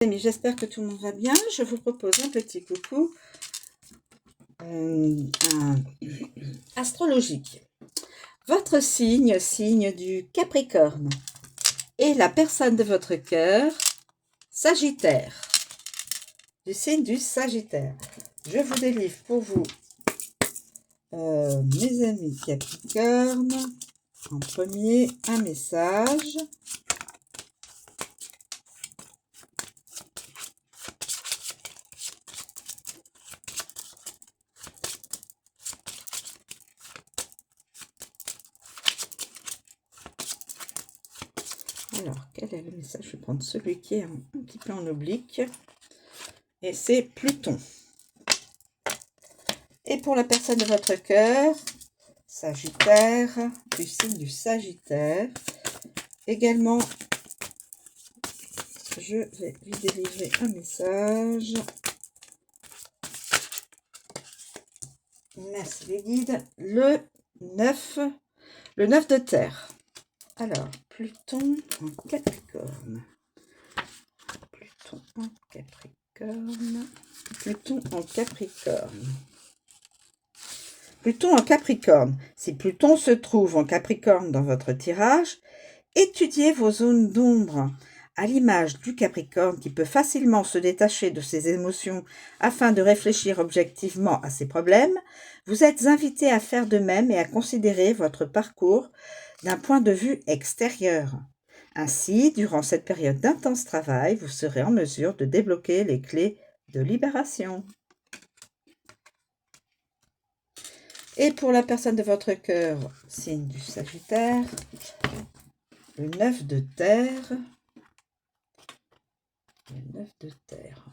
Amis, j'espère que tout le monde va bien. Je vous propose un petit coucou astrologique. Votre signe du Capricorne, et la personne de votre cœur, Sagittaire, du signe du Sagittaire. Je vous délivre pour vous, mes amis Capricorne, en premier un message. Alors, quel est le message? Je vais prendre celui qui est un petit peu en oblique. Et c'est Pluton. Et pour la personne de votre cœur, Sagittaire, du signe du Sagittaire. Également, je vais lui délivrer un message. Merci les guides. Le 9 de terre. Alors, Pluton en Capricorne. Pluton en Capricorne. Pluton en Capricorne. Pluton en Capricorne. Si Pluton se trouve en Capricorne dans votre tirage, étudiez vos zones d'ombre. À l'image du Capricorne qui peut facilement se détacher de ses émotions afin de réfléchir objectivement à ses problèmes, vous êtes invité à faire de même et à considérer votre parcours d'un point de vue extérieur. Ainsi, durant cette période d'intense travail, vous serez en mesure de débloquer les clés de libération. Et pour la personne de votre cœur, signe du Sagittaire, le 9 de terre. Le 9 de terre.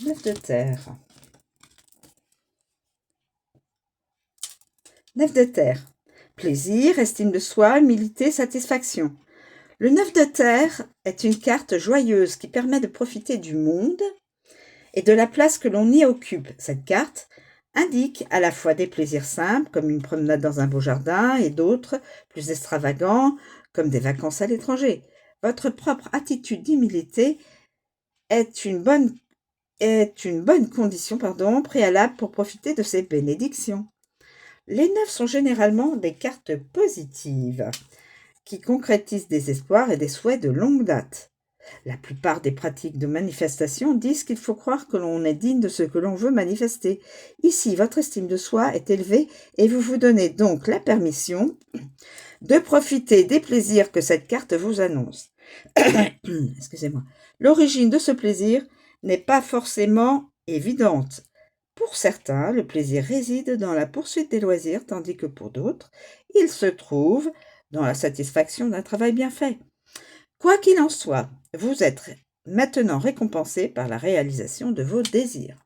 Le 9 de terre. 9 de terre. Plaisir, estime de soi, humilité, satisfaction. Le 9 de terre est une carte joyeuse qui permet de profiter du monde et de la place que l'on y occupe. Cette carte indique à la fois des plaisirs simples, comme une promenade dans un beau jardin, et d'autres plus extravagants, comme des vacances à l'étranger. Votre propre attitude d'humilité est une bonne condition préalable pour profiter de ces bénédictions. Les 9 sont généralement des cartes positives qui concrétisent des espoirs et des souhaits de longue date. La plupart des pratiques de manifestation disent qu'il faut croire que l'on est digne de ce que l'on veut manifester. Ici, votre estime de soi est élevée et vous vous donnez donc la permission de profiter des plaisirs que cette carte vous annonce. Excusez-moi. L'origine de ce plaisir n'est pas forcément évidente. Pour certains, le plaisir réside dans la poursuite des loisirs, tandis que pour d'autres, il se trouve dans la satisfaction d'un travail bien fait. Quoi qu'il en soit, vous êtes maintenant récompensé par la réalisation de vos désirs.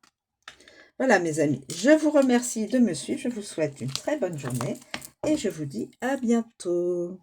Voilà mes amis, je vous remercie de me suivre, je vous souhaite une très bonne journée et je vous dis à bientôt.